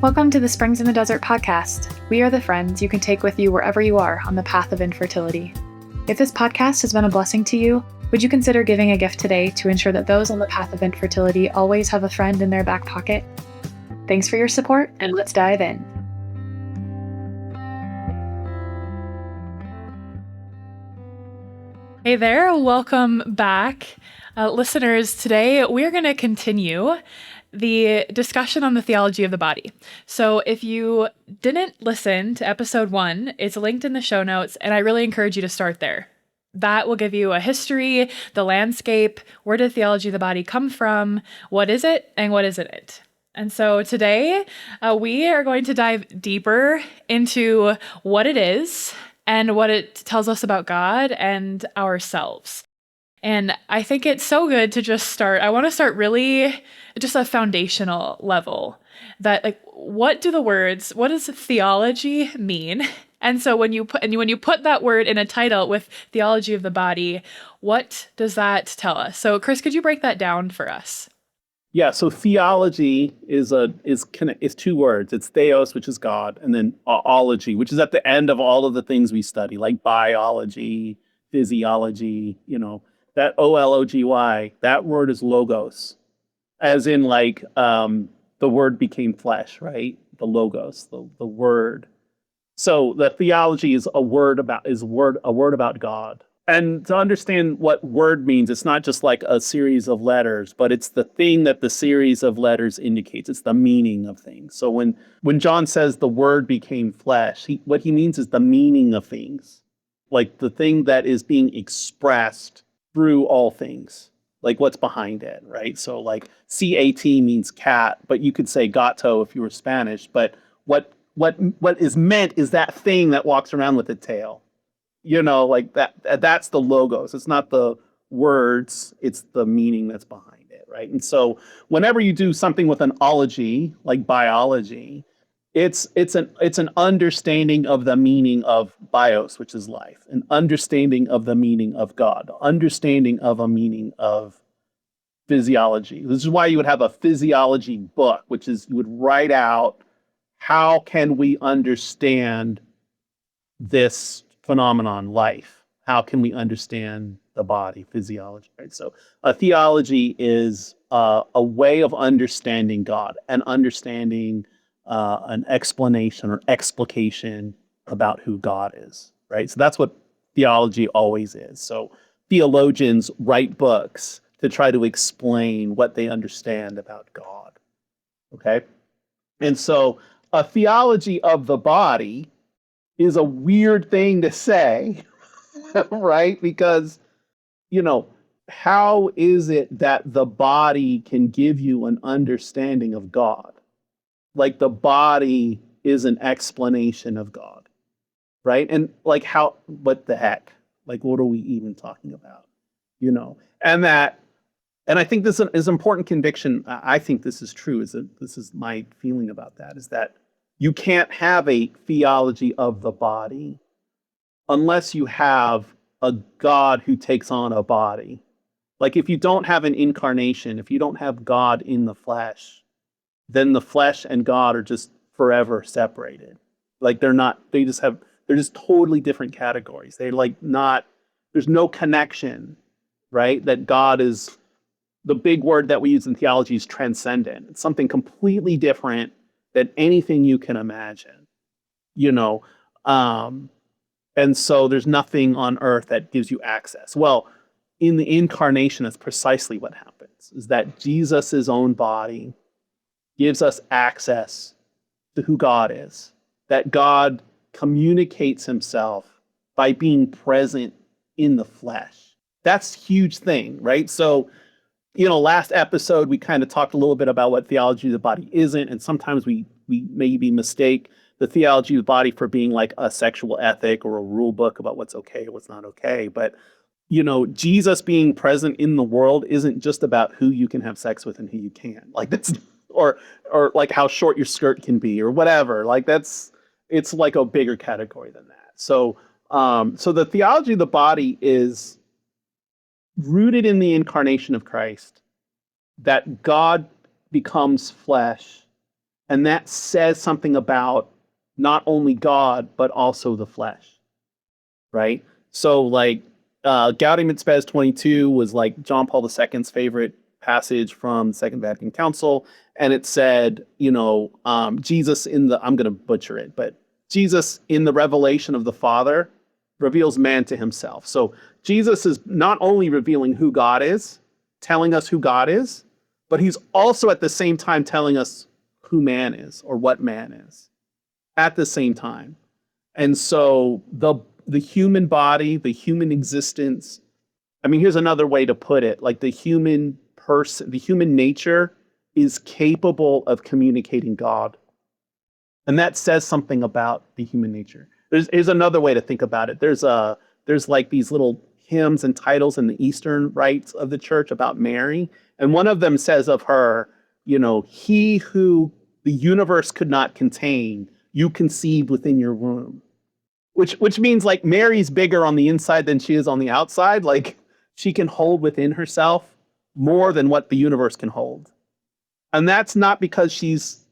Welcome to the Springs in the Desert podcast. We are the friends you can take with you wherever you are on the path of infertility. If this podcast has been a blessing to you, would you consider giving a gift today to ensure that those on the path of infertility always have a friend in their back pocket? Thanks for your support, and let's dive in. Hey there, welcome back. Listeners, today we're going to continue the discussion on the theology of the body. So if you didn't listen to episode 1, it's linked in the show notes, and I really encourage you to start there. That will give you a history, the landscape, where did theology of the body come from, what is it, and what isn't it? And so today we are going to dive deeper into what it is and what it tells us about God and ourselves. And I think it's so good to just start. I want to start really just a foundational level that what does theology mean? And so when you put that word in a title with theology of the body, what does that tell us? So Chris, could you break that down for us? Yeah, so theology is two words. It's theos, which is God, and then ology, which is at the end of all of the things we study, like biology, physiology, that O-L-O-G-Y, that word is logos, as in the word became flesh, right? The logos, the word. So the theology is a word about God. And to understand what word means, it's not just like a series of letters, but it's the thing that the series of letters indicates. It's the meaning of things. So when John says the word became flesh, what he means is the meaning of things, like the thing that is being expressed through all things, like what's behind it, right? So like C-A-T means cat, but you could say gato if you were Spanish. But what is meant is that thing that walks around with a tail. Like that's the logos. It's not the words, it's the meaning that's behind it, right? And so whenever you do something with an ology, like biology, it's an understanding of the meaning of bios, which is life, an understanding of the meaning of God, understanding of a meaning of physiology. This is why you would have a physiology book, which is you would write out how can we understand this phenomenon, life? How can we understand the body, physiology, right? So a theology is a way of understanding God and understanding an explanation or explication about who God is, right? So that's what theology always is. So theologians write books to try to explain what they understand about God, okay? And so a theology of the body is a weird thing to say, right? Because, how is it that the body can give you an understanding of God? Like the body is an explanation of God, right? And what the heck? Like, what are we even talking about? And I think this is an important conviction. I think this is true. This is my feeling about that, is that you can't have a theology of the body unless you have a God who takes on a body. Like if you don't have an incarnation, if you don't have God in the flesh, then the flesh and God are just forever separated. Like they're just totally different categories. There's no connection, right? That God is, the big word that we use in theology is transcendent. It's something completely different than anything you can imagine, and so there's nothing on earth that gives you access. Well, in the incarnation, that's precisely what happens, is that Jesus' own body gives us access to who God is, that God communicates himself by being present in the flesh. That's a huge thing, right? So, last episode, we kind of talked a little bit about what theology of the body isn't, and sometimes we maybe mistake the theology of the body for being like a sexual ethic or a rule book about what's okay or what's not okay. But, Jesus being present in the world isn't just about who you can have sex with and who you can't. Like that's, or like how short your skirt can be or whatever. Like it's like a bigger category than that. So the theology of the body is rooted in the incarnation of Christ, that God becomes flesh And that says something about not only God, but also the flesh, right? So like Gaudium et Spes 22 was like John Paul II's favorite passage from the Second Vatican Council. And it said, Jesus I'm going to butcher it, but Jesus in the revelation of the Father reveals man to himself. So Jesus is not only revealing who God is, telling us who God is, but he's also at the same time telling us who man is or what man is at the same time. And so the human body, the human existence, I mean, here's another way to put it, like the human person, the human nature is capable of communicating God. And that says something about the human nature. Here's another way to think about it. There's like these little hymns and titles in the Eastern rites of the church about Mary. And one of them says of her, he who the universe could not contain, you conceived within your womb. Which means like Mary's bigger on the inside than she is on the outside. Like she can hold within herself more than what the universe can hold. And that's not because she's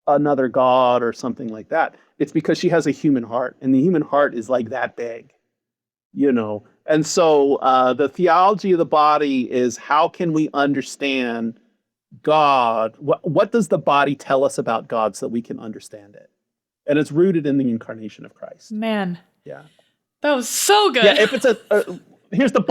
another god or something like that. It's because she has a human heart, and the human heart is like that big, And so the theology of the body is, how can we understand God? What does the body tell us about God so that we can understand it? And it's rooted in the incarnation of Christ. Man. Yeah. That was so good. Yeah, if it's here's the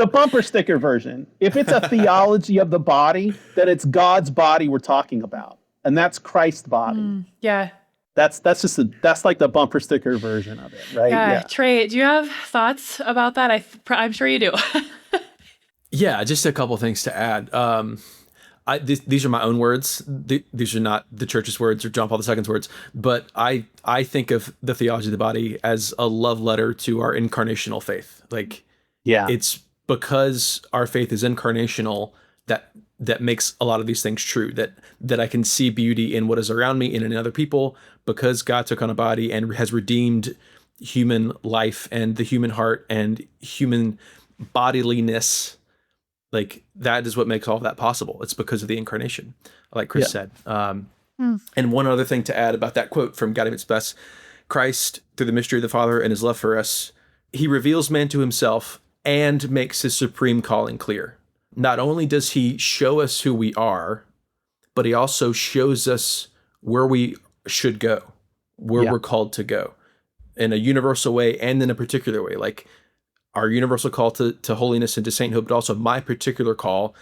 bumper sticker version. If it's a theology of the body, then it's God's body we're talking about. And that's Christ's body. Yeah. That's like the bumper sticker version of it, right? Yeah. Trey, do you have thoughts about that? I'm sure you do. Yeah, just a couple things to add. These are my own words. These are not the church's words or John Paul II's words, but I think of the theology of the body as a love letter to our incarnational faith. Like, it's because our faith is incarnational that makes a lot of these things true, that I can see beauty in what is around me and in other people, because God took on a body and has redeemed human life and the human heart and human bodiliness. Like, that is what makes all of that possible. It's because of the incarnation, like Chris said. And one other thing to add about that quote from Gaudium et Spes: Christ, through the mystery of the Father and his love for us, he reveals man to himself and makes his supreme calling clear. Not only does he show us who we are, but he also shows us where we should go, where we're called to go, in a universal way and in a particular way. Like, our universal call to holiness and to sainthood, but also my particular call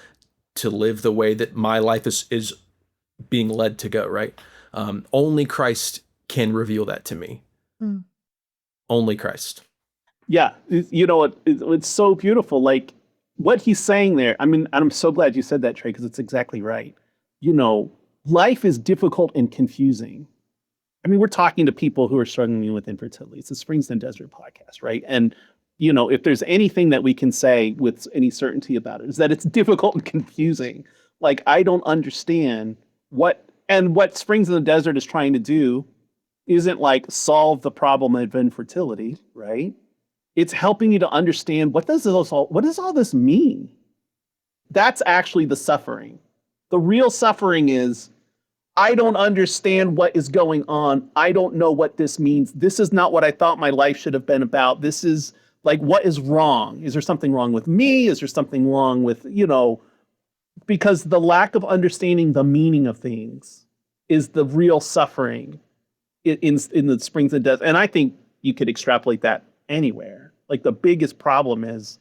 to live the way that my life is being led to go, right? Only Christ can reveal that to me. Only Christ. Yeah, it's so beautiful. Like, what he's saying there, I mean, I'm so glad you said that, Trey, because it's exactly right. Life is difficult and confusing. I mean, we're talking to people who are struggling with infertility. It's the Springs and Desert podcast, right? And if there's anything that we can say with any certainty about it, is that it's difficult and confusing. Like, I don't understand what Springs in the Desert is trying to do isn't like solve the problem of infertility, right? It's helping you to understand what does all this mean? That's actually the suffering. The real suffering is, I don't understand what is going on. I don't know what this means. This is not what I thought my life should have been about. This is like, what is wrong? Is there something wrong with me? Is there something wrong with, because the lack of understanding the meaning of things is the real suffering in the Springs and Desert. And I think you could extrapolate that anywhere. Like, the biggest problem is,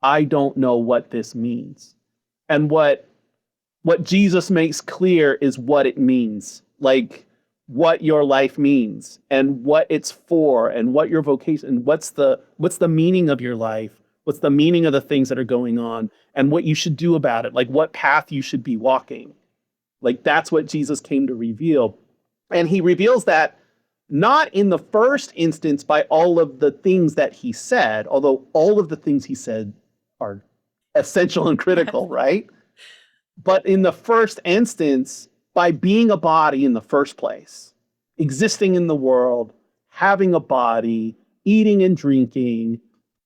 I don't know what this means. And what Jesus makes clear is what it means. Like, what your life means and what it's for and what your vocation, what's the meaning of your life, what's the meaning of the things that are going on, and what you should do about it, like what path you should be walking. Like, that's what Jesus came to reveal. And he reveals that not in the first instance by all of the things that he said, although all of the things he said are essential and critical, right? But in the first instance, by being a body in the first place, existing in the world, having a body, eating and drinking.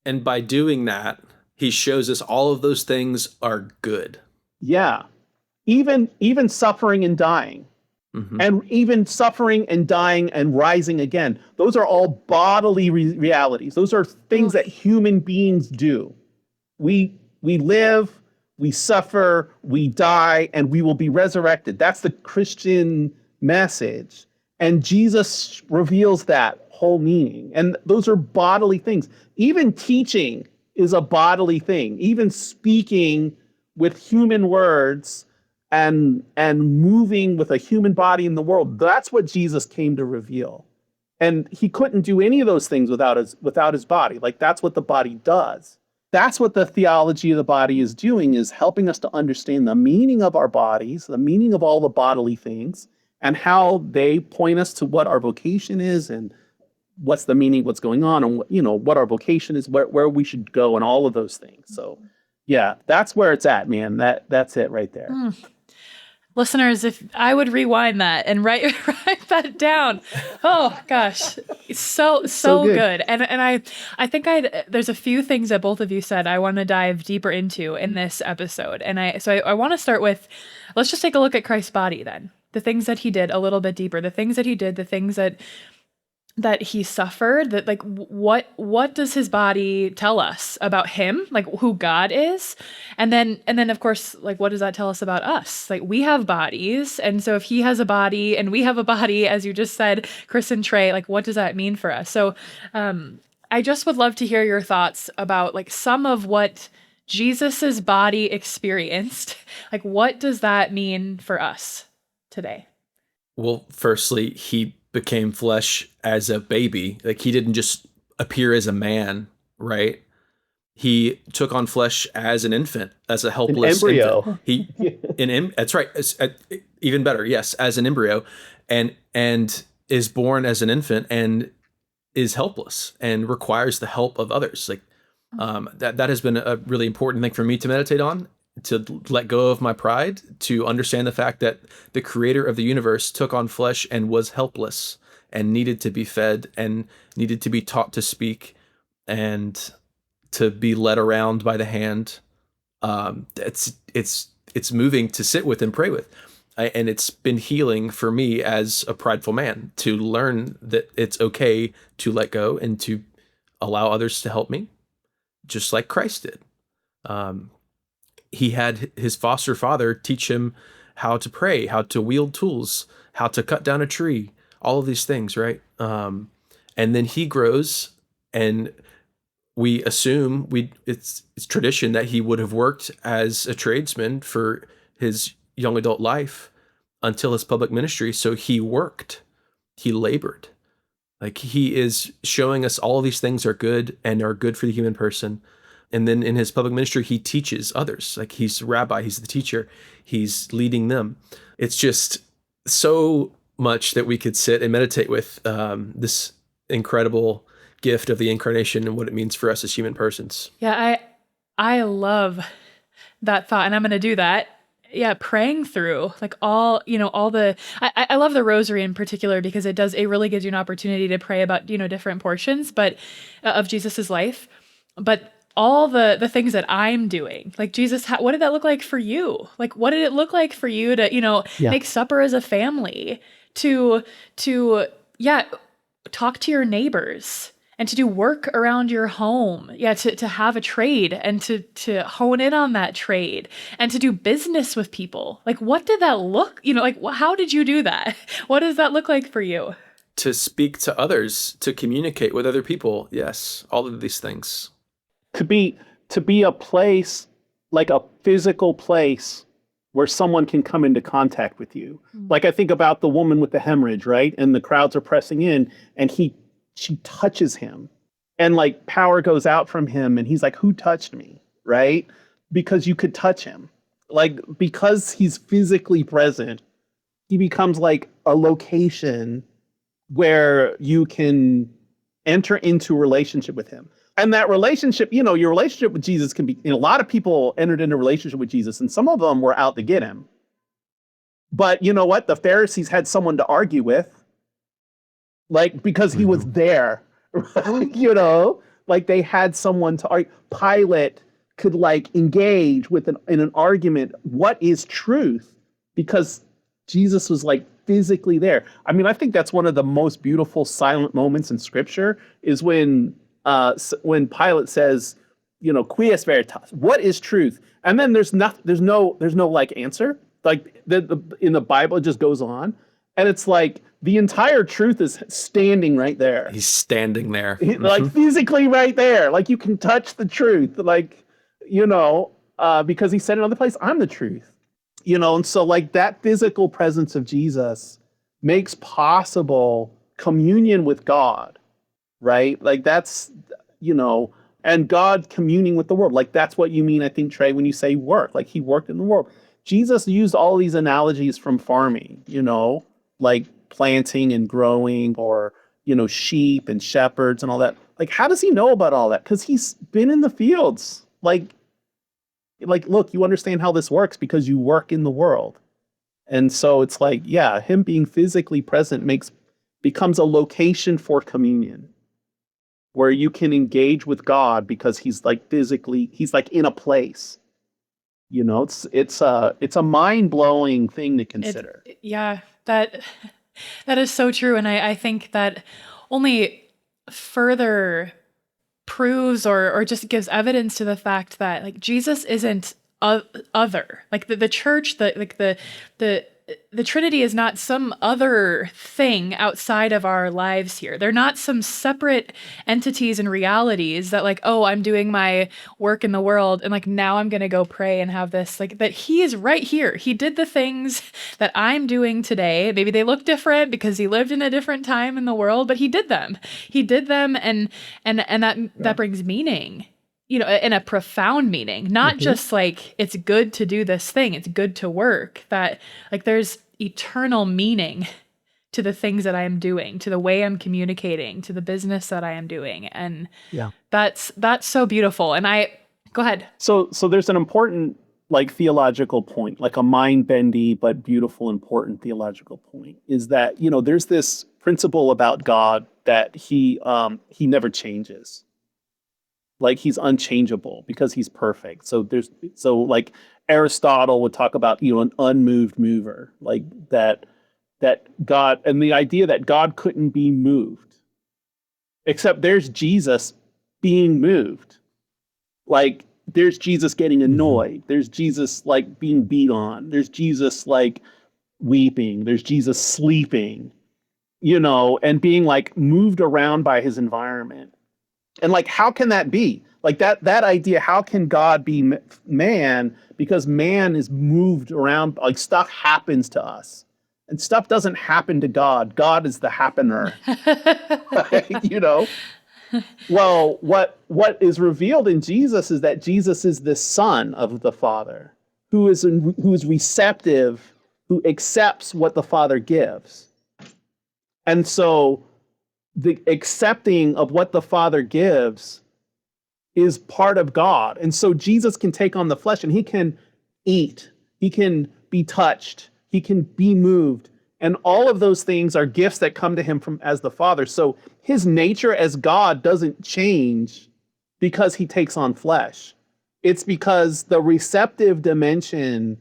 And by doing that, he shows us all of those things are good. Yeah. Even suffering and dying. And even suffering and dying and rising again. Those are all bodily realities. Those are things that human beings do. We live, we suffer, we die, and we will be resurrected. That's the Christian message. And Jesus reveals that whole meaning. And those are bodily things. Even teaching is a bodily thing. Even speaking with human words and moving with a human body in the world, that's what Jesus came to reveal. And he couldn't do any of those things without his body. Like, that's what the body does. That's what the theology of the body is doing, is helping us to understand the meaning of our bodies, the meaning of all the bodily things, and how they point us to what our vocation is, and what's the meaning, what's going on, and what our vocation is, where we should go, and all of those things. So yeah, that's where it's at, man. That's it right there. Listeners, if I would rewind that and write that down. Oh gosh, it's so good. And I think there's a few things that both of you said I want to dive deeper into in this episode. And I want to start with, let's just take a look at Christ's body then. The things that he did a little bit deeper, the things that he did, the things that he suffered, that like what does his body tell us about him, like who God is? And then of course, like, what does that tell us about us? Like, we have bodies. And so if he has a body and we have a body, as you just said, Chris and Trey, like, what does that mean for us? So I just would love to hear your thoughts about like some of what Jesus's body experienced. Like, what does that mean for us today? Well, firstly, he became flesh as a baby. Like, he didn't just appear as a man, right? He took on flesh as an infant, as a helpless embryo. Infant. That's right. Even better, yes, as an embryo, and is born as an infant and is helpless and requires the help of others. Like, that has been a really important thing for me to meditate on, to let go of my pride, to understand the fact that the creator of the universe took on flesh and was helpless and needed to be fed and needed to be taught to speak and to be led around by the hand. It's moving to sit with and pray with. And it's been healing for me as a prideful man to learn that it's okay to let go and to allow others to help me, just like Christ did. He had his foster father teach him how to pray, how to wield tools, how to cut down a tree, all of these things, right? And then he grows, and we assume it's tradition that he would have worked as a tradesman for his young adult life until his public ministry. So he worked, he labored. Like, he is showing us all of these things are good and are good for the human person. And then in his public ministry, he teaches others. Like, he's the rabbi, he's the teacher, he's leading them. It's just so much that we could sit and meditate with this incredible gift of the incarnation and what it means for us as human persons. Yeah, I love that thought, and I'm going to do that. Yeah, praying through like all the, I love the rosary in particular because it really gives you an opportunity to pray about, different portions, but of Jesus's life. But all the things that I'm doing, like, Jesus, what did that look like for you? Like, what did it look like for you to, make supper as a family, to talk to your neighbors and to do work around your home? Yeah. To have a trade and to hone in on that trade and to do business with people. Like, what did that look, how did you do that? What does that look like for you? To speak to others, to communicate with other people. Yes. All of these things. To be a place, like a physical place where someone can come into contact with you. Mm-hmm. Like, I think about the woman with the hemorrhage, right? And the crowds are pressing in, and she touches him, and like power goes out from him, and he's like, who touched me? Right? Because you could touch him. Like, because he's physically present, he becomes like a location where you can enter into a relationship with him. And that relationship, your relationship with Jesus can be, a lot of people entered into a relationship with Jesus, and some of them were out to get him. But you know what? The Pharisees had someone to argue with, like, because he was there, right? Like, they had someone to argue. Pilate could like engage with in an argument, what is truth? Because Jesus was like physically there. I mean, I think that's one of the most beautiful silent moments in Scripture is when Pilate says, quies veritas, what is truth? And then there's no like answer. Like in the Bible, it just goes on, and it's like the entire truth is standing right there. He's standing there, like physically right there. Like you can touch the truth. Like because he said in another place, I'm the truth. And so like that physical presence of Jesus makes possible communion with God, right? Like that's, and God communing with the world. Like that's what you mean, I think, Trey, when you say work. Like he worked in the world. Jesus used all these analogies from farming, like planting and growing, or, sheep and shepherds and all that. Like, how does he know about all that? Because he's been in the fields. Like, look, you understand how this works because you work in the world. And so it's like, yeah, him being physically present becomes a location for communion where you can engage with God because he's like in a place. It's a mind-blowing thing to consider. That is so true. And I think that only further proves or just gives evidence to the fact that like Jesus isn't other. Like the church, the Trinity is not some other thing outside of our lives here. They're not some separate entities and realities that like, oh, I'm doing my work in the world and like now I'm going to go pray and have this, like that he is right here. He did the things that I'm doing today. Maybe they look different because he lived in a different time in the world, but he did them. He did them and that brings meaning. In a profound meaning, not just like it's good to do this thing, it's good to work, that like there's eternal meaning to the things that I am doing, to the way I'm communicating, to the business that I am doing. And that's so beautiful. And go ahead. So there's an important like theological point, like a mind-bendy but beautiful, important theological point, is that, there's this principle about God that he never changes. Like he's unchangeable because he's perfect. So like Aristotle would talk about, an unmoved mover, like that God, and the idea that God couldn't be moved, except there's Jesus being moved. Like there's Jesus getting annoyed. There's Jesus like being beat on. There's Jesus like weeping. There's Jesus sleeping, and being like moved around by his environment. And like, how can that be? Like that idea, how can God be man? Because man is moved around, like stuff happens to us. And stuff doesn't happen to God. God is the happener. Well, what is revealed in Jesus is that Jesus is the Son of the Father, who is receptive, who accepts what the Father gives. And so the accepting of what the Father gives is part of God. And so Jesus can take on the flesh and he can eat, he can be touched, he can be moved. And all of those things are gifts that come to him from as the Father. So his nature as God doesn't change because he takes on flesh. It's because the receptive dimension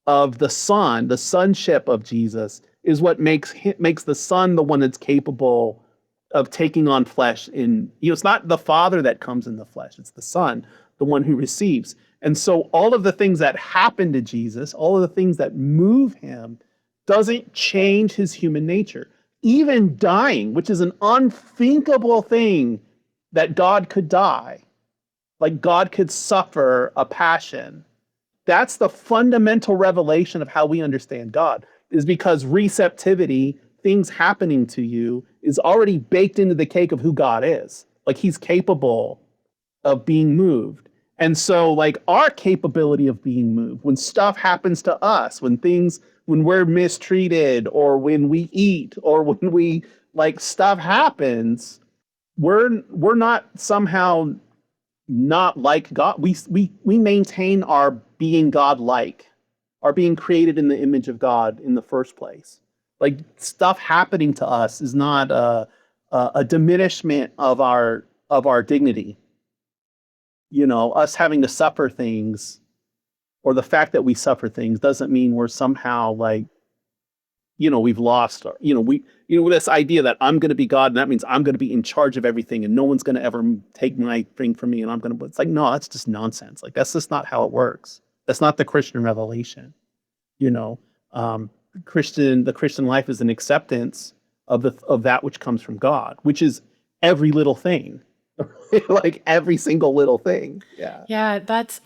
of the Son, the sonship of Jesus, is what makes the Son the one that's capable of taking on flesh it's not the Father that comes in the flesh, it's the Son, the one who receives. And so all of the things that happen to Jesus, all of the things that move him, doesn't change his human nature. Even dying, which is an unthinkable thing that God could die, like God could suffer a passion. That's the fundamental revelation of how we understand God, is because receptivity, things happening to you, is already baked into the cake of who God is. Like he's capable of being moved. And so like our capability of being moved, when stuff happens to us, when we're mistreated, or when we eat, or when we like stuff happens, we're not somehow not like God. We maintain our being God-like, our being created in the image of God in the first place. Like stuff happening to us is not a diminishment of our dignity. Us having to suffer things, or the fact that we suffer things, doesn't mean we're somehow like we've lost, this idea that I'm going to be God, and that means I'm going to be in charge of everything, and no one's going to ever take my thing from me, and it's like, no, that's just nonsense. Like, that's just not how it works. That's not the Christian revelation. The Christian life is an acceptance of that which comes from God, which is every little thing, like every single little thing. Yeah. Yeah, that's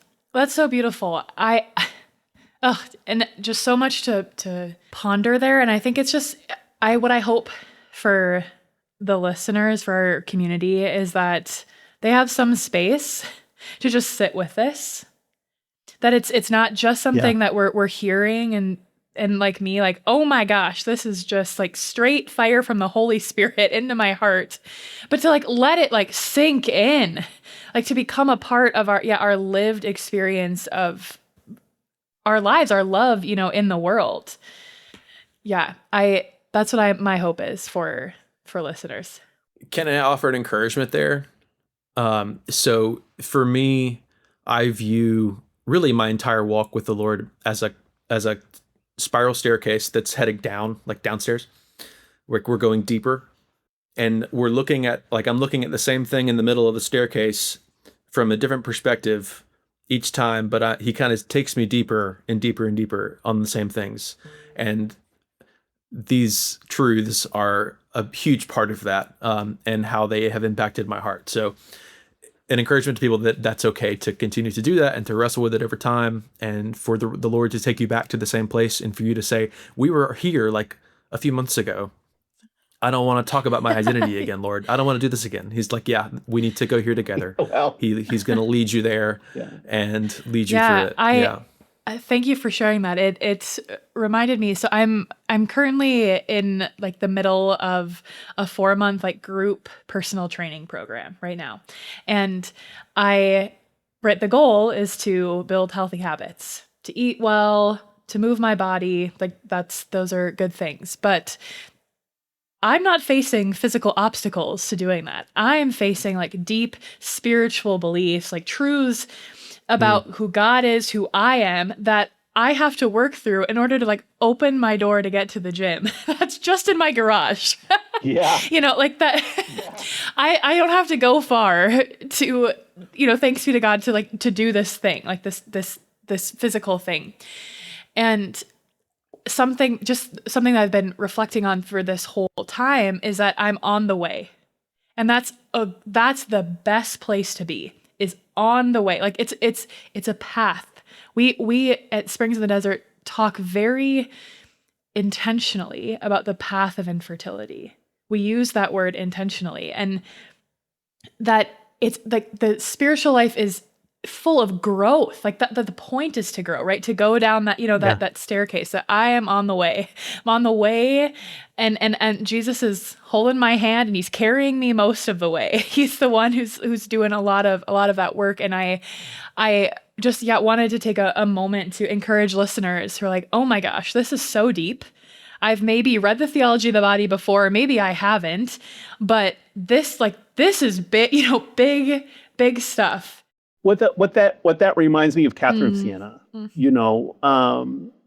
so beautiful. And just so much to ponder there. And I think it's just what I hope for the listeners, for our community, is that they have some space to just sit with this. That it's not just something that we're hearing and like me, like, oh my gosh, this is just like straight fire from the Holy Spirit into my heart. But to like let it like sink in, like to become a part of our lived experience of our lives, our love, in the world. Yeah, that's what my hope is for listeners. Can I offer an encouragement there? So for me, I view really my entire walk with the Lord as a spiral staircase that's heading down, like downstairs. We're going deeper, and we're looking at, like, I'm looking at the same thing in the middle of the staircase from a different perspective each time, but he kind of takes me deeper and deeper and deeper on the same things. And these truths are a huge part of that, and how they have impacted my heart. So an encouragement to people that's okay to continue to do that and to wrestle with it over time, and for the Lord to take you back to the same place, and for you to say, we were here like a few months ago. I don't want to talk about my identity again, Lord. I don't want to do this again. He's like, yeah, we need to go here together. Well, he's going to lead you there and lead you through it. I thank you for sharing that. It's reminded me. So I'm currently in like the middle of a 4-month like group personal training program right now. And the goal is to build healthy habits, to eat well, to move my body. Like those are good things. But I'm not facing physical obstacles to doing that. I'm facing like deep spiritual beliefs, like truths about who God is, who I am, that I have to work through in order to like open my door to get to the gym. That's just in my garage. Yeah. Like that. Yeah. I don't have to go far to, thanks be to God, to do this thing, like this physical thing. And something that I've been reflecting on for this whole time is that I'm on the way. And that's the best place to be, is on the way. Like it's a path. We at Springs in the Desert talk very intentionally about the path of infertility. We use that word intentionally, and that it's like the spiritual life is full of growth. Like that the point is to grow, right? To go down that, that staircase, that I am on the way. I'm on the way, and Jesus is holding my hand, and he's carrying me most of the way. He's the one who's doing a lot of that work. And I just wanted to take a moment to encourage listeners who are like, oh my gosh, this is so deep. I've maybe read the Theology of the Body before, maybe I haven't, but this is big, big stuff. What that reminds me of Catherine of Siena,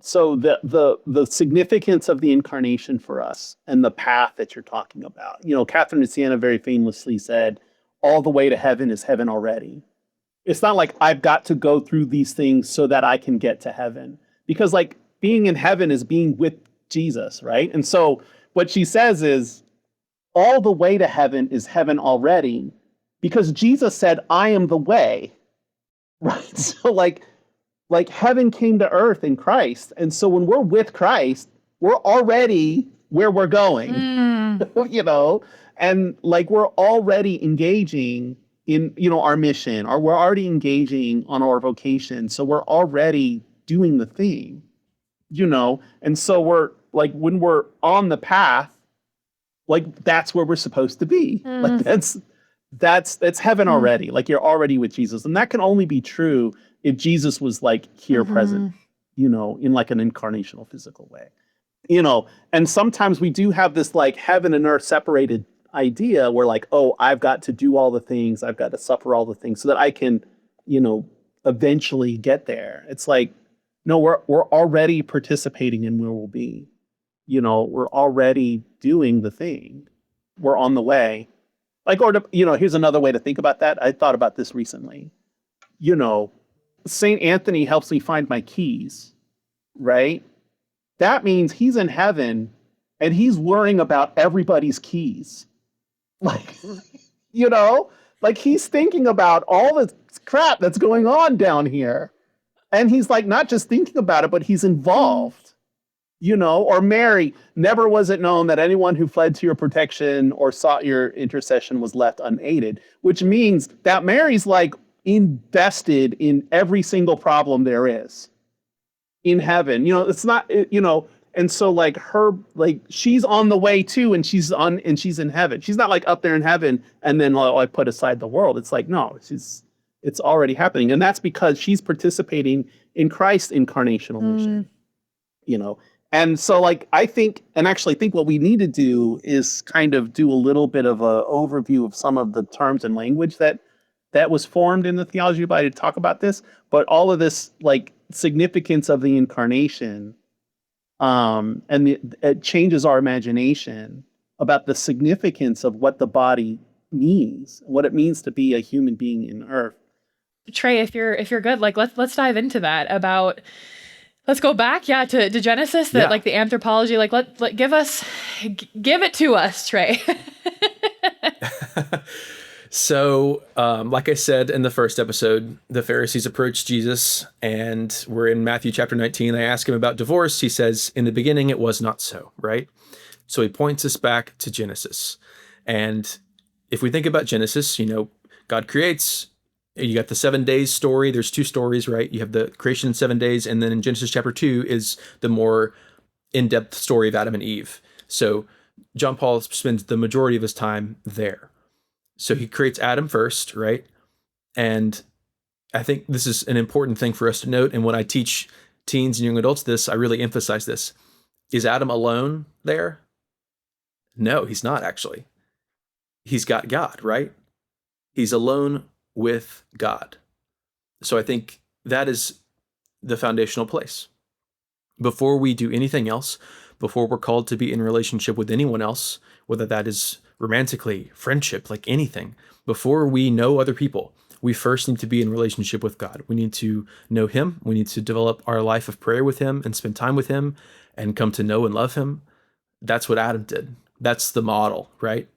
so the significance of the incarnation for us and the path that you're talking about. Catherine of Siena very famously said, all the way to heaven is heaven already. It's not like I've got to go through these things so that I can get to heaven, because like being in heaven is being with Jesus, right? And so what she says is, all the way to heaven is heaven already, because Jesus said, I am the way. Right. So like heaven came to earth in Christ. And so when we're with Christ, we're already where we're going, and like we're already engaging in, our mission, or we're already engaging on our vocation. So we're already doing the thing, and so we're like, when we're on the path, like that's where we're supposed to be. Like that's heaven already. Like you're already with Jesus. And that can only be true if Jesus was like here present, in like an incarnational physical way, and sometimes we do have this like heaven and earth separated idea where like, oh, I've got to do all the things, I've got to suffer all the things so that I can, eventually get there. It's like, no, we're already participating in where we'll be. we're already doing the thing. We're on the way. Like, here's another way to think about that. I thought about this recently. St. Anthony helps me find my keys, right? That means he's in heaven and he's worrying about everybody's keys. Like, like he's thinking about all the crap that's going on down here. And he's like, not just thinking about it, but he's involved, or Mary, never was it known that anyone who fled to your protection or sought your intercession was left unaided, which means that Mary's like invested in every single problem there is in heaven. It's not, and so like she's on the way too, and she's in heaven. She's not like up there in heaven and then I put aside the world. It's like, no, it's already happening. And that's because she's participating in Christ's incarnational mission, And so I think what we need to do is kind of do a little bit of an overview of some of the terms and language that was formed in the theology of the body to talk about this, but all of this significance of the incarnation, it changes our imagination about the significance of what the body means, what it means to be a human being in earth. Trey, if you're good, let's dive into that about. Let's go back, to Genesis. The anthropology. Give it to us, Trey. So, like I said in the first episode, the Pharisees approached Jesus, and we're in Matthew chapter 19. They ask him about divorce. He says, "In the beginning, it was not so." Right. So he points us back to Genesis, and if we think about Genesis, God creates. You got the 7 days story. There's two stories, right? You have the creation in 7 days. And then in Genesis chapter 2 is the more in-depth story of Adam and Eve. So John Paul spends the majority of his time there. So he creates Adam first, right? And I think this is an important thing for us to note. And when I teach teens and young adults this, I really emphasize this. Is Adam alone there? No, he's not actually. He's got God, right? He's alone with God. So I think that is the foundational place. Before we do anything else, before we're called to be in relationship with anyone else, whether that is romantically, friendship, like anything, before we know other people, we first need to be in relationship with God. We need to know him. We need to develop our life of prayer with him and spend time with him and come to know and love him. That's what Adam did. That's the model, right?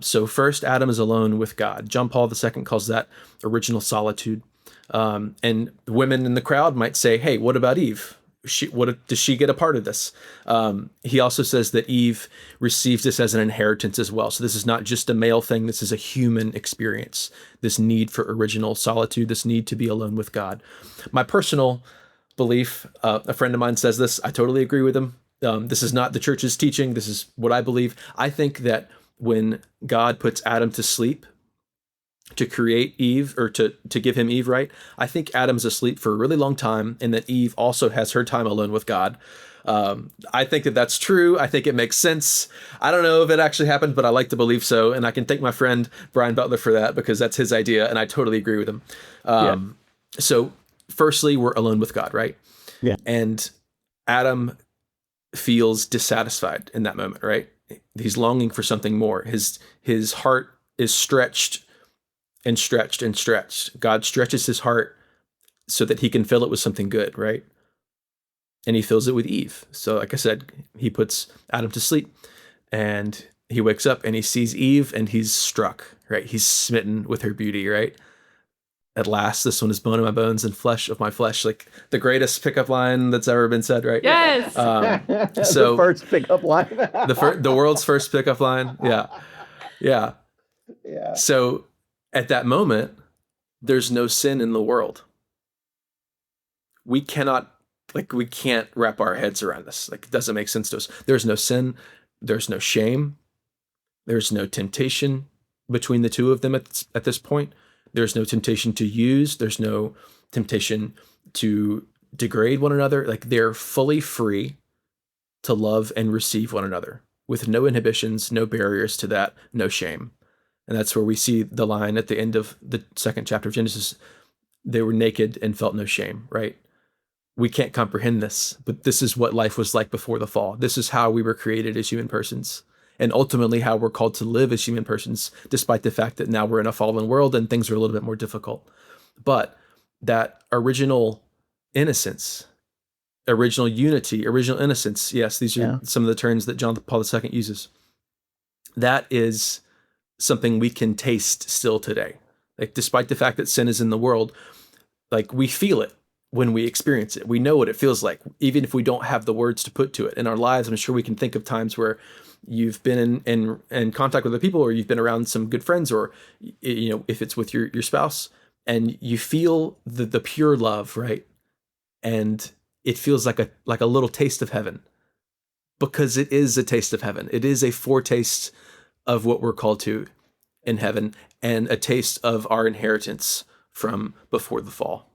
So first, Adam is alone with God. John Paul II calls that original solitude. And women in the crowd might say, hey, what about Eve? Does she get a part of this? He also says that Eve receives this as an inheritance as well. So this is not just a male thing. This is a human experience, this need for original solitude, this need to be alone with God. My personal belief, a friend of mine says this, I totally agree with him. This is not the church's teaching. This is what I believe. I think that when God puts Adam to sleep to create Eve, or to give him Eve, right? I think Adam's asleep for a really long time, and that Eve also has her time alone with God. I think that that's true. I think it makes sense. I don't know if it actually happened, but I like to believe so. And I can thank my friend Brian Butler for that, because that's his idea, and I totally agree with him. So firstly, we're alone with God, right? Yeah. And Adam feels dissatisfied in that moment, right? He's longing for something more. His heart is stretched and stretched and stretched. God stretches his heart so that he can fill it with something good, right? And he fills it with Eve. So like I said, he puts Adam to sleep, and he wakes up and he sees Eve, and he's struck, right? He's smitten with her beauty, right? At last, this one is bone of my bones and flesh of my flesh. Like the greatest pickup line that's ever been said, right? Yes. So the first pickup line. the world's first pickup line. Yeah. So at that moment, there's no sin in the world. We can't wrap our heads around this. Like, it doesn't make sense to us. There's no sin. There's no shame. There's no temptation between the two of them at this point. There's no temptation to use. There's no temptation to degrade one another. Like, they're fully free to love and receive one another with no inhibitions, no barriers to that, no shame. And that's where we see the line at the end of the second chapter of Genesis. They were naked and felt no shame, right? we can't comprehend this, but this is what life was like before the fall. This is how we were created as human persons, and ultimately how we're called to live as human persons, despite the fact that now we're in a fallen world and things are a little bit more difficult. But that original innocence, original unity, original innocence, yes, these are some of the terms that John Paul II uses. That is something we can taste still today. Like, despite the fact that sin is in the world, like, we feel it when we experience it. We know what it feels like, even if we don't have the words to put to it. In our lives, I'm sure we can think of times where you've been in contact with other people, or you've been around some good friends, or, you know, if it's with your spouse, and you feel the pure love, right? And it feels like a little taste of heaven, because it is a taste of heaven. It is a foretaste of what we're called to in heaven, and a taste of our inheritance from before the fall.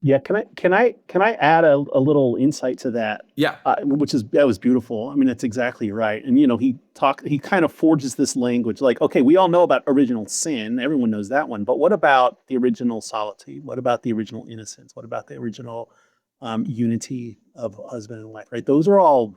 Yeah, can I add a little insight to that? Yeah. That was beautiful. I mean, that's exactly right. And you know, he kind of forges this language like, okay, we all know about original sin. Everyone knows that one. But what about the original solitude? What about the original innocence? What about the original unity of husband and wife? Right? Those are all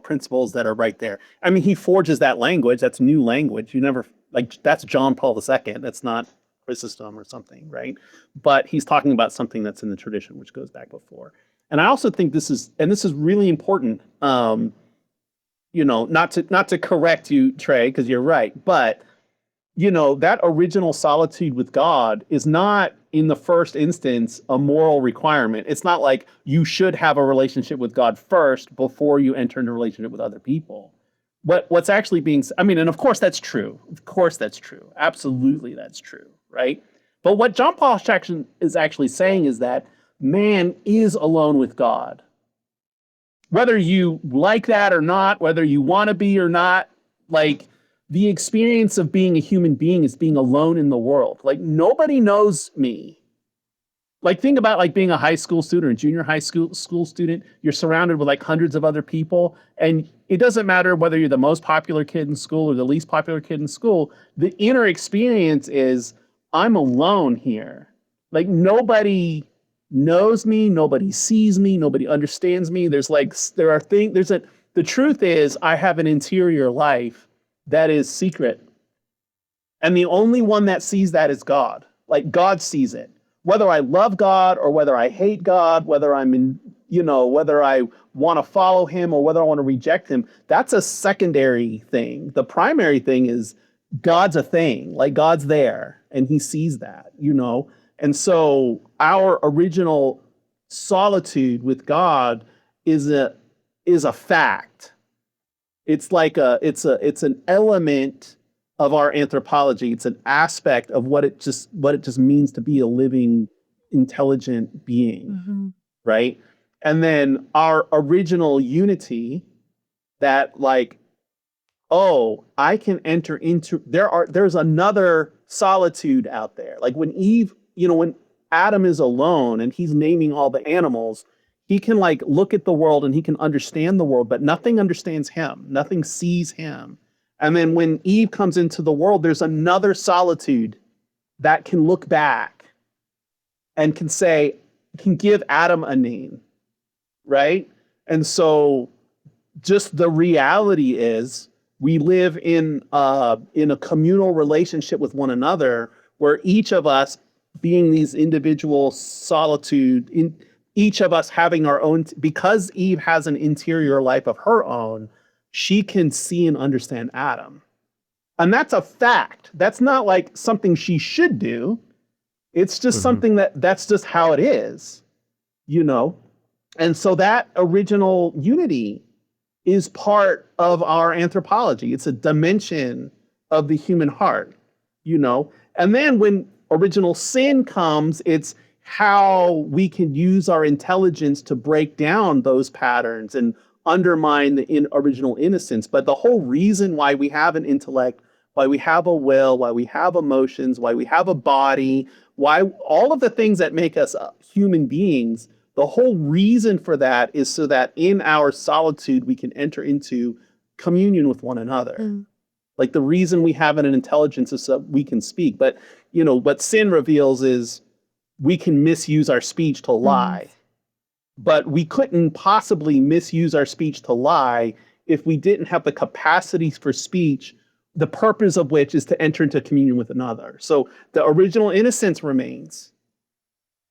principles that are right there. I mean, he forges that language. That's new language. You never, like, that's John Paul II. That's not Chrysostom or something, right? But he's talking about something that's in the tradition, which goes back before. And I also think this is really important. You know, not to correct you, Trey, because you're right, but you know, that original solitude with God is not, in the first instance, a moral requirement. It's not like you should have a relationship with God first before you enter into a relationship with other people. What's actually being, I mean, and of course that's true. Of course that's true. Absolutely that's true, right? But what John Paul II is actually saying is that man is alone with God. Whether you like that or not, whether you want to be or not, like, the experience of being a human being is being alone in the world. Like, nobody knows me. Like, think about like being a high school student or a junior high school student. You're surrounded with like hundreds of other people, and it doesn't matter whether you're the most popular kid in school or the least popular kid in school. The inner experience is, I'm alone here. Like, nobody knows me, nobody sees me, nobody understands me. The truth is, I have an interior life that is secret. And the only one that sees that is God. Like, God sees it. Whether I love God or whether I hate God, whether whether I want to follow him or whether I want to reject him, that's a secondary thing. The primary thing is God's a thing. Like, God's there and he sees that, you know? And so our original solitude with God is a fact. It's like it's an element of our anthropology. It's an aspect of what it just means to be a living, intelligent being, right? And then our original unity, that like, oh, I can enter into, there's another solitude out there. Like when when Adam is alone and he's naming all the animals, he can like look at the world and he can understand the world, but nothing understands him. Nothing sees him. And then when Eve comes into the world, there's another solitude that can look back and can give Adam a name, right? And so just the reality is we live in a communal relationship with one another, where each of us being these individual solitude, each of us having our own, because Eve has an interior life of her own, she can see and understand Adam. And that's a fact. That's not like something she should do. It's just something that's just how it is, you know? And so that original unity is part of our anthropology. It's a dimension of the human heart, you know? And then when original sin comes, it's how we can use our intelligence to break down those patterns and undermine the original innocence. But the whole reason why we have an intellect, why we have a will, why we have emotions, why we have a body, why all of the things that make us human beings, the whole reason for that is so that in our solitude, we can enter into communion with one another. Like the reason we have an intelligence is so we can speak. But, what sin reveals is we can misuse our speech to lie. but we couldn't possibly misuse our speech to lie if we didn't have the capacities for speech, the purpose of which is to enter into communion with another. So the original innocence remains.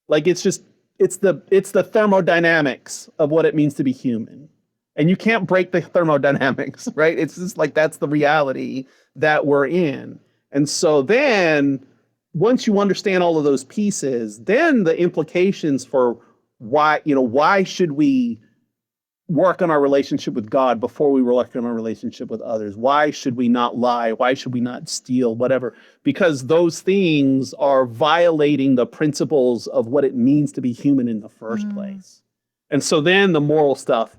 Like it's the thermodynamics of what it means to be human. And you can't break the thermodynamics, right? It's just like that's the reality that we're in. And so then once you understand all of those pieces, then the implications for why should we work on our relationship with God before we work on our relationship with others? Why should we not lie? Why should we not steal? Whatever. Because those things are violating the principles of what it means to be human in the first place. And so then the moral stuff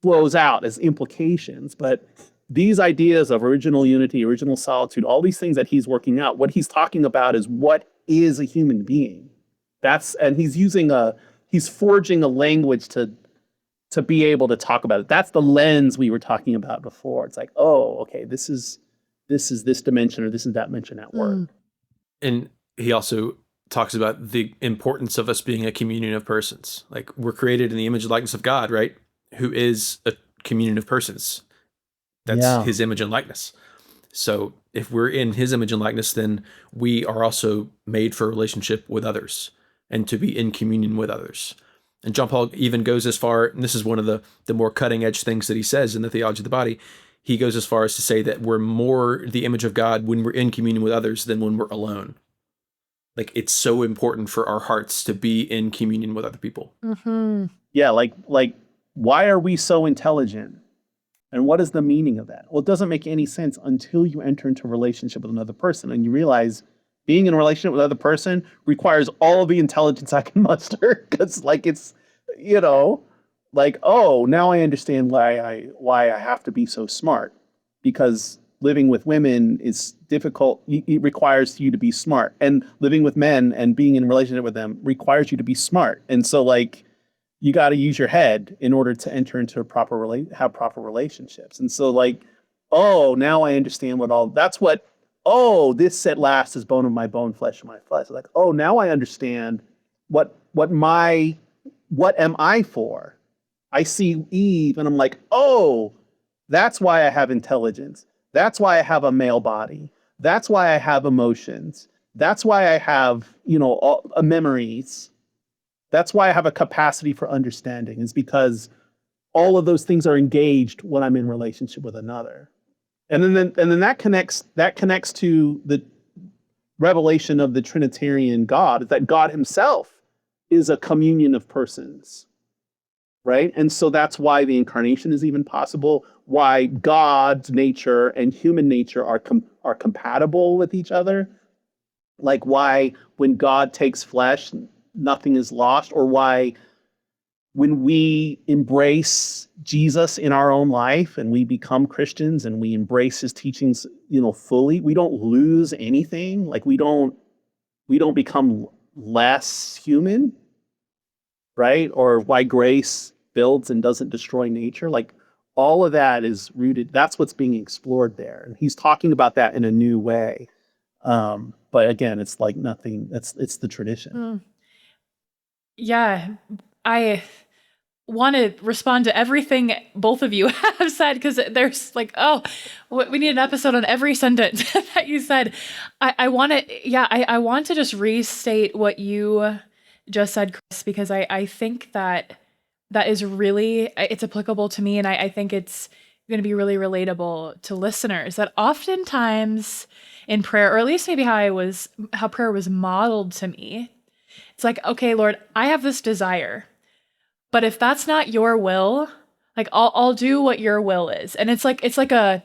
flows out as implications. But these ideas of original unity, original solitude, all these things that he's working out, what he's talking about is what is a human being. And he's forging a language to be able to talk about it. That's the lens we were talking about before. It's like, oh, okay, this is this dimension or this is that dimension at work. And he also talks about the importance of us being a communion of persons. Like we're created in the image and likeness of God, right? Who is a communion of persons. That's his image and likeness. So if we're in his image and likeness, then we are also made for a relationship with others and to be in communion with others. And John Paul even goes as far, and this is one of the more cutting edge things that he says in the Theology of the Body. He goes as far as to say that we're more the image of God when we're in communion with others than when we're alone. Like it's so important for our hearts to be in communion with other people. Mm-hmm. Yeah, like why are we so intelligent? And what is the meaning of that? Well, it doesn't make any sense until you enter into a relationship with another person and you realize being in a relationship with another person requires all of the intelligence I can muster. Because like it's, like, oh, now I understand why I have to be so smart. Because living with women is difficult. It requires you to be smart. And living with men and being in a relationship with them requires you to be smart. And so like, you got to use your head in order to enter into have proper relationships. And so like, oh, now I understand this at last is bone of my bone, flesh of my flesh. Like, oh, now I understand what am I for? I see Eve and I'm like, oh, that's why I have intelligence. That's why I have a male body. That's why I have emotions. That's why I have, memories. That's why I have a capacity for understanding, is because all of those things are engaged when I'm in relationship with another. And then that connects to the revelation of the Trinitarian God, is that God himself is a communion of persons, right? And so that's why the incarnation is even possible, why God's nature and human nature are compatible with each other, like why when God takes flesh, nothing is lost, or why when we embrace Jesus in our own life and we become Christians and we embrace his teachings, fully, we don't lose anything. Like we don't become less human, right? Or why grace builds and doesn't destroy nature. Like all of that is rooted. That's what's being explored there. And he's talking about that in a new way. But again, it's like nothing, it's the tradition. Yeah, I want to respond to everything both of you have said, because there's like, we need an episode on every sentence that you said. I want to just restate what you just said, Chris, because I think that is really, it's applicable to me, and I think it's going to be really relatable to listeners, that oftentimes in prayer, or at least maybe how prayer was modeled to me, it's like, okay, Lord, I have this desire, but if that's not your will, like I'll do what your will is. And it's like a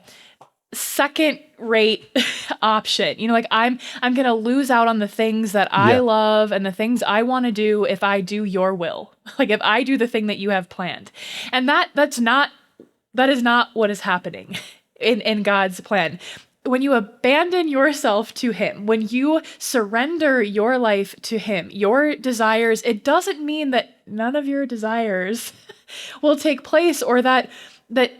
second rate option, like I'm going to lose out on the things that I love and the things I want to do if I do your will, like if I do the thing that you have planned. And that is not what is happening in God's plan. When you abandon yourself to him, when you surrender your life to him, your desires, it doesn't mean that none of your desires will take place, or that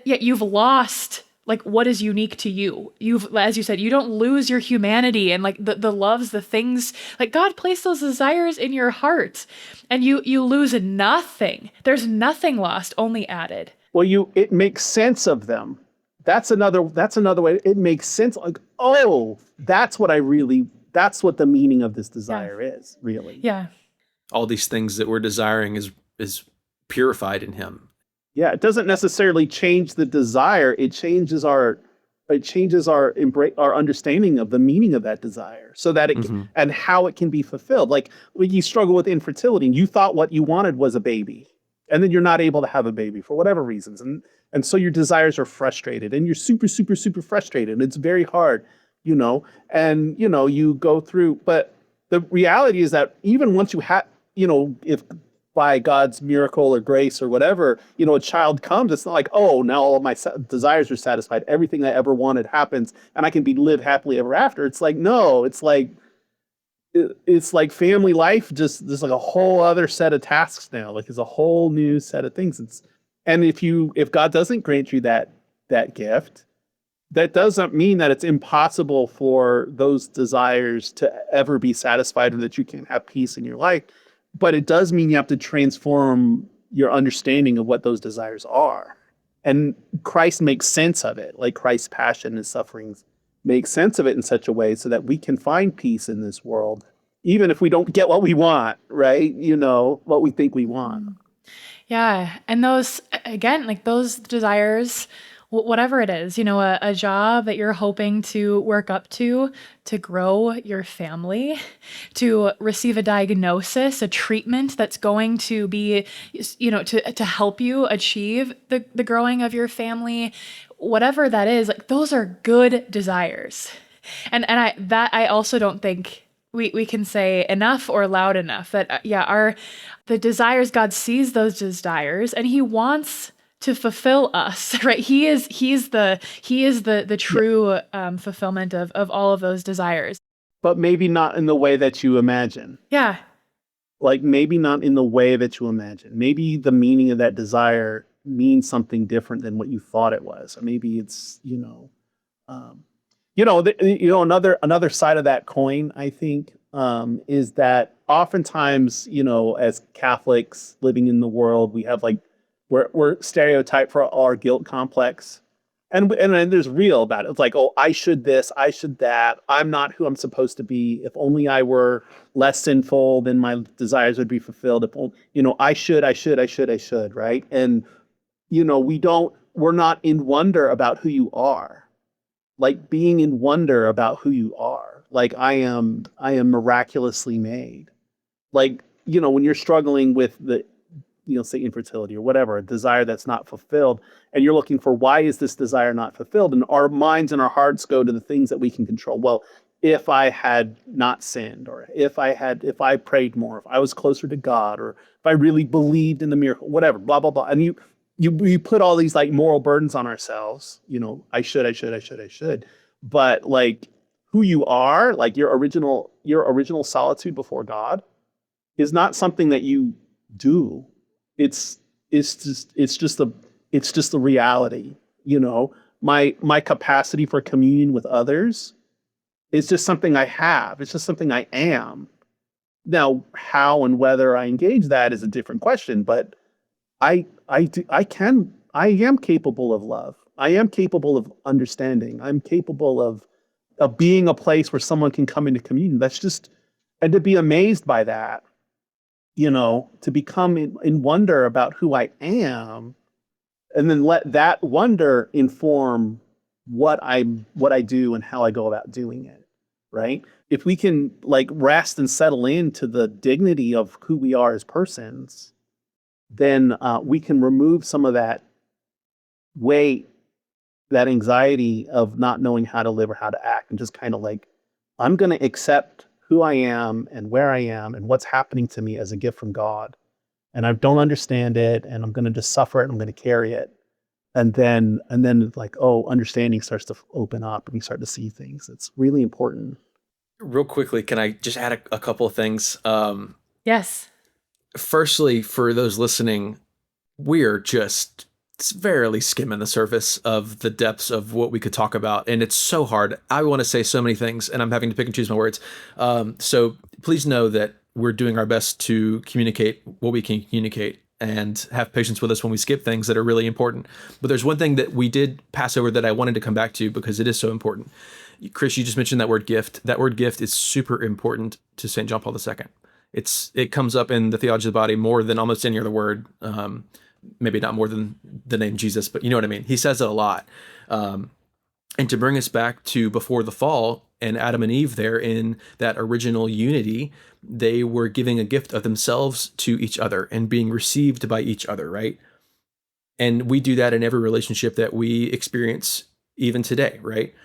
you've lost like what is unique to you. You've, as you said, you don't lose your humanity and like the loves, the things, like God placed those desires in your heart, and you lose nothing. There's nothing lost, only added. Well, it makes sense of them. That's another way. It makes sense. Like, oh, that's what the meaning of this desire is, really. Yeah. All these things that we're desiring is purified in him. Yeah, it doesn't necessarily change the desire. It changes our understanding of the meaning of that desire, so that and how it can be fulfilled. Like when you struggle with infertility and you thought what you wanted was a baby, and then you're not able to have a baby for whatever reasons, and so your desires are frustrated, and you're super, super, super frustrated, and it's very hard, and you go through. But the reality is that even once you have, if by God's miracle or grace or whatever, a child comes, it's not like, oh, now all of my desires are satisfied. Everything I ever wanted happens and I can live happily ever after. It's like, no, it's like family life. Just there's like a whole other set of tasks now. Like there's a whole new set of things. And if God doesn't grant you that gift, that doesn't mean that it's impossible for those desires to ever be satisfied or that you can't have peace in your life. But it does mean you have to transform your understanding of what those desires are. And Christ makes sense of it, like Christ's passion and sufferings make sense of it in such a way so that we can find peace in this world, even if we don't get what we want, right? What we think we want. Yeah. And those, again, like those desires, whatever it is, a job that you're hoping to work up to grow your family, to receive a diagnosis, a treatment that's going to be, to help you achieve the growing of your family, whatever that is, like those are good desires. And I also don't think we can say enough or loud enough that, the desires, God sees those desires and he wants to fulfill us, right? He is the true fulfillment of all of those desires. But maybe not in the way that you imagine. Yeah. Like maybe not in the way that you imagine. Maybe the meaning of that desire means something different than what you thought it was. Or maybe it's, another side of that coin, I think, is that oftentimes, as Catholics living in the world, we have like, we're stereotyped for our guilt complex. And there's real about it. It's like, oh, I should this, I should that. I'm not who I'm supposed to be. If only I were less sinful, then my desires would be fulfilled. If I should, right? And, we're not in wonder about who you are. Like being in wonder about who you are. Like I am miraculously made. Like, when you're struggling with the, say infertility or whatever, a desire that's not fulfilled, and you're looking for why is this desire not fulfilled? And our minds and our hearts go to the things that we can control. Well, if I had not sinned, or if I prayed more, if I was closer to God, or if I really believed in the miracle, whatever, blah, blah, blah. And you put all these like moral burdens on ourselves, I should. But like who you are, like your original solitude before God is not something that you do. It's just the reality, my capacity for communion with others is just something I have. It's just something I am. Now, how and whether I engage that is a different question, but I am capable of love. I am capable of understanding. I'm capable of being a place where someone can come into communion. And to be amazed by that, to become in wonder about who I am, and then let that wonder inform what I do and how I go about doing it, right? If we can like rest and settle into the dignity of who we are as persons, then we can remove some of that weight, that anxiety of not knowing how to live or how to act, and just kind of like, I'm going to accept who I am and where I am and what's happening to me as a gift from God. And I don't understand it, and I'm going to just suffer it, and I'm going to carry it. And then like, oh, understanding starts to open up and we start to see things. It's really important. Real quickly, can I just add a couple of things? Yes. Firstly, for those listening, we are just it's barely skimming the surface of the depths of what we could talk about. And it's so hard. I want to say so many things, and I'm having to pick and choose my words. So please know that we're doing our best to communicate what we can communicate, and have patience with us when we skip things that are really important. But there's one thing that we did pass over that I wanted to come back to because it is so important. Chris, you just mentioned that word gift. That word gift is super important to St. John Paul II. It comes up in the Theology of the Body more than almost any other word. Maybe not more than the name Jesus, but you know what I mean? He says it a lot. And to bring us back to before the fall and Adam and Eve there in that original unity, they were giving a gift of themselves to each other and being received by each other, right? And we do that in every relationship that we experience even today, right?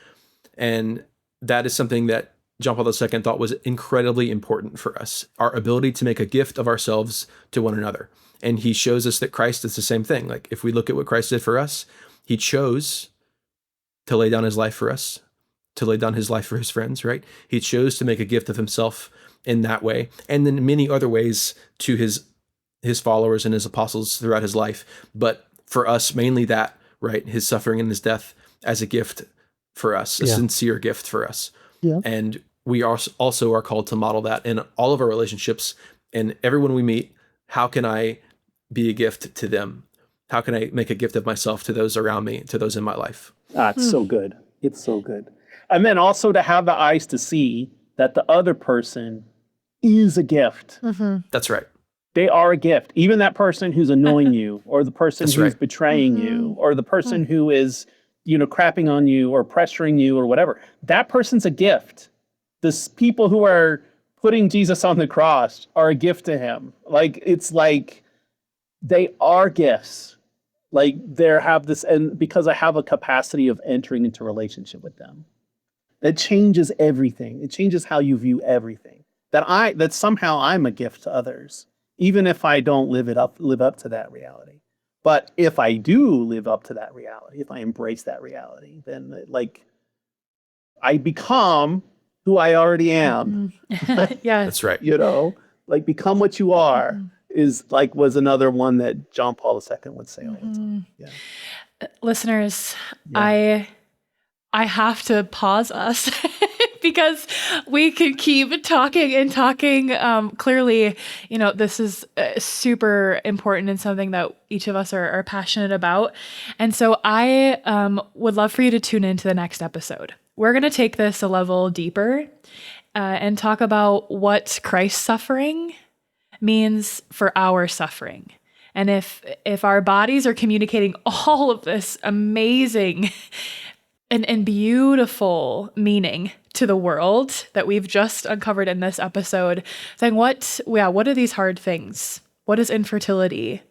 And that is something that John Paul II thought was incredibly important for us, our ability to make a gift of ourselves to one another. And he shows us that Christ is the same thing. Like if we look at what Christ did for us, he chose to lay down his life for us, to lay down his life for his friends, right? He chose to make a gift of himself in that way. And then many other ways to his followers and his apostles throughout his life. But for us, mainly that, right? His suffering and his death as a gift for us, a sincere gift for us. Yeah. And we also are called to model that in all of our relationships and everyone we meet. How can I be a gift to them? How can I make a gift of myself to those around me, to those in my life? It's so good. It's so good. And then also to have the eyes to see that the other person is a gift. Mm-hmm. That's right. They are a gift. Even that person who's annoying you, or the person who's betraying you, or the person who is, crapping on you or pressuring you or whatever. That person's a gift. The people who are putting Jesus on the cross are a gift to him. It's like they are gifts. And because I have a capacity of entering into relationship with them, that changes everything. It changes how you view everything. That somehow I'm a gift to others, even if I don't live up to that reality. But if I do live up to that reality, if I embrace that reality, then I become who I already am. Yeah, that's right. Become what you are was another one that John Paul II would say all the time. Yeah. Listeners, I have to pause us because we could keep talking and talking. Clearly, this is super important and something that each of us are passionate about. And so I would love for you to tune into the next episode. We're going to take this a level deeper and talk about what Christ's suffering means for our suffering. And if our bodies are communicating all of this amazing and beautiful meaning to the world that we've just uncovered in this episode, then what are these hard things? What does infertility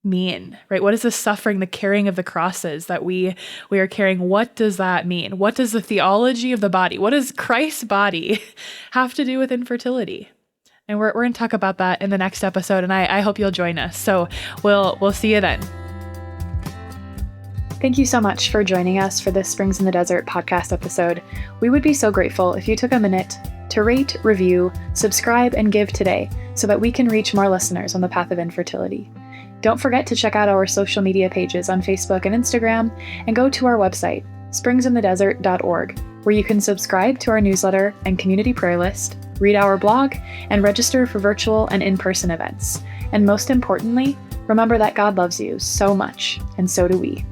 mean, right? What is the suffering, the carrying of the crosses that we are carrying? What does that mean? What does the theology of the body, what does Christ's body have to do with infertility? And we're going to talk about that in the next episode, and I hope you'll join us. So we'll see you then. Thank you so much for joining us for this Springs in the Desert podcast episode. We would be so grateful if you took a minute to rate, review, subscribe, and give today so that we can reach more listeners on the path of infertility. Don't forget to check out our social media pages on Facebook and Instagram, and go to our website, springsinthedesert.org, where you can subscribe to our newsletter and community prayer list, read our blog, and register for virtual and in-person events. And most importantly, remember that God loves you so much, and so do we.